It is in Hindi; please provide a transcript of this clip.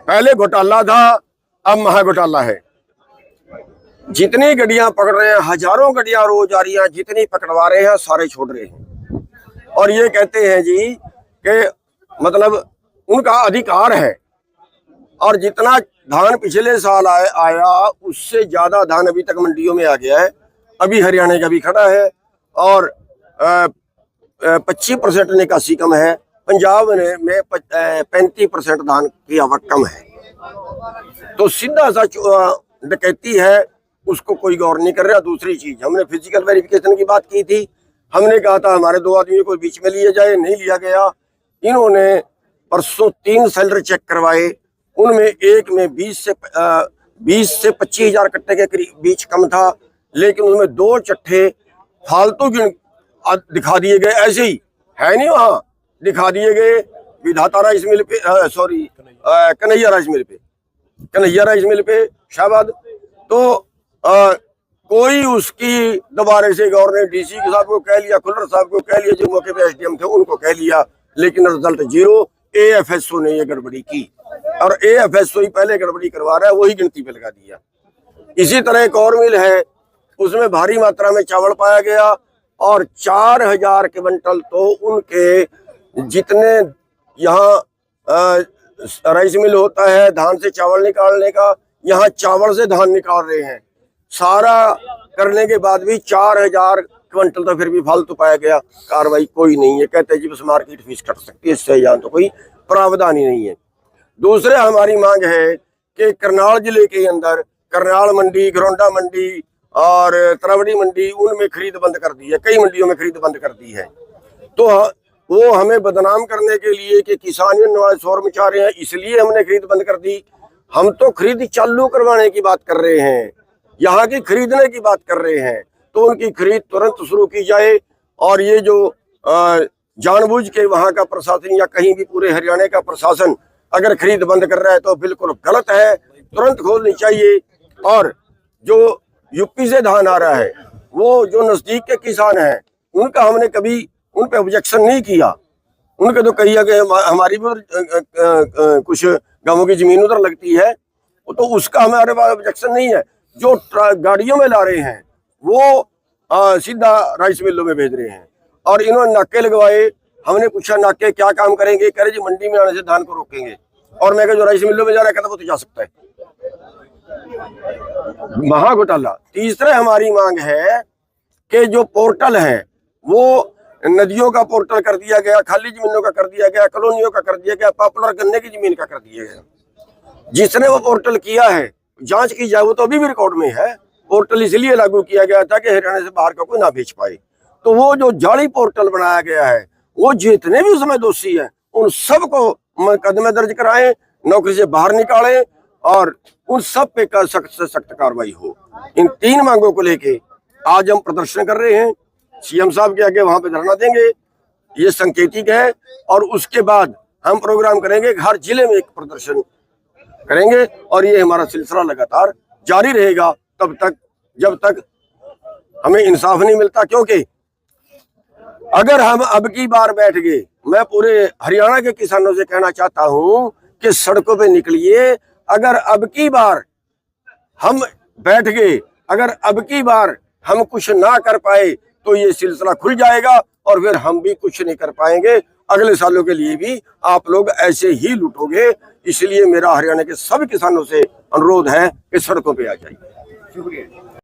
पहले घोटाला था, अब महा घोटाला है। जितनी गड्डियां पकड़ रहे हैं, हजारों गड्डियां रोज आ रही हैं, जितनी पकड़वा रहे हैं सारे छोड़ रहे हैं। और ये कहते हैं जी कि मतलब उनका अधिकार है। और जितना धान पिछले साल आया उससे ज्यादा धान अभी तक मंडियों में आ गया है। अभी हरियाणा का भी खड़ा है और 25% निकासी कम है। पंजाब में 35% धान की आवक कम है। तो सीधा सा डकैती है, उसको कोई गौर नहीं कर रहा। दूसरी चीज, हमने फिजिकल वेरिफिकेशन की बात की थी। हमने कहा था हमारे 2 आदमियों को बीच में लिया जाए, नहीं लिया गया। इन्होंने परसों 3 सेलर चेक करवाए, उनमें एक में 20 से 25 हजार कट्टे के करीब बीच कम था, लेकिन उनमें 2 चट्ठे फालतू दिखा दिए गए। ऐसे ही है नहीं, वहां दिखा दिए गए विधाता राइस मिल पे, सॉरी कन्हैया राइस मिल पे शाहबाद। तो कोई उसकी दोबारा से गौर ने डीसी साहब को कह लिया, खुल्लर साहब को कह लिया, जो मौके पे एसडीएम थे उनको कह लिया, लेकिन रिजल्ट 0। एएफएसओ ने ये गड़बड़ी की और एएफएसओ ही पहले गड़बड़ी करवा रहा है, वही गिनती पे लगा दिया। इसी तरह एक और मिल है, उसमें भारी मात्रा में चावल पाया गया और 4000 क्विंटल तो उनके जितने यहाँ राइस मिल होता है धान से चावल निकालने का, यहाँ चावल से धान निकाल रहे हैं। सारा करने के बाद भी 4000 क्विंटल तो फिर भी फालतू पाया गया। कार्रवाई कोई नहीं है। कहते हैं जी बस मार्केट फीस कट सकती है, इससे यहाँ तो कोई प्रावधान ही नहीं है। दूसरे हमारी मांग है कि करनाल जिले के अंदर करनाल मंडी, घरौंडा मंडी और तरावड़ी मंडी, उनमें खरीद बंद कर दी है। कई मंडियों में खरीद बंद कर दी है। तो वो हमें बदनाम करने के लिए कि किसान यूनियन वाले शोर मचा रहे हैं, इसलिए हमने खरीद बंद कर दी। हम तो खरीद चालू करवाने की बात कर रहे हैं, यहाँ की खरीदने की बात कर रहे हैं। तो उनकी खरीद तुरंत शुरू की जाए। और ये जो जानबूझ के वहाँ का प्रशासन या कहीं भी पूरे हरियाणा का प्रशासन अगर खरीद बंद कर रहा है तो बिल्कुल गलत है, तुरंत खोलनी चाहिए। और जो यूपी से धान आ रहा है, वो जो नजदीक के किसान हैं, उनका हमने कभी उन पे ऑब्जेक्शन नहीं किया। उनके तो कही कि हमारी भी कुछ गांवों की जमीन उधर लगती है, तो उसका हमारे पास ऑब्जेक्शन नहीं है। जो गाड़ियों में ला रहे हैं वो सीधा राइस मिलों में भेज रहे हैं। और इन्होंने नाके लगवाए। हमने पूछा नाके क्या काम करेंगे, कह रहे जी मंडी में आने से धान को रोकेंगे। और मैं जो राइस मिलों में जा रहा है कहता वो तो जा सकता है। महा घोटाला। तीसरा हमारी मांग है कि जो पोर्टल है वो नदियों का पोर्टल कर दिया गया, खाली जमीनों का कर दिया गया, कॉलोनियों का कर दिया गया, पॉपुलर गन्ने की जमीन का कर दिया गया। जिसने वो पोर्टल किया है जांच की जाए, वो तो अभी भी रिकॉर्ड में है। पोर्टल इसलिए लागू किया गया था कि हरियाणा से बाहर का कोई ना बेच पाए। तो वो जो जाली पोर्टल बनाया गया है, वो जितने भी उसमें दोषी हैं उन सबको मुकदमे दर्ज कराएं, नौकरी से बाहर निकालें और उन सब पे सख्त से सख्त कार्रवाई हो। इन 3 मांगों को लेके आज हम प्रदर्शन कर रहे हैं। सीएम साहब के आगे वहां पे धरना देंगे, ये संकेतिक है। और उसके बाद हम प्रोग्राम करेंगे, हर जिले में एक प्रदर्शन करेंगे और ये हमारा सिलसिला लगातार जारी रहेगा तब तक जब तक हमें इंसाफ नहीं मिलता। क्योंकि अगर हम अब की बार बैठ गए, मैं पूरे हरियाणा के किसानों से कहना चाहता हूं कि सड़कों पे निकलिए। अगर अब की बार हम बैठ गए, अगर अब की बार हम कुछ ना कर पाए तो ये सिलसिला खुल जाएगा और फिर हम भी कुछ नहीं कर पाएंगे। अगले सालों के लिए भी आप लोग ऐसे ही लूटोगे। इसलिए मेरा हरियाणा के सभी किसानों से अनुरोध है कि सड़कों पे आ जाइए। शुक्रिया।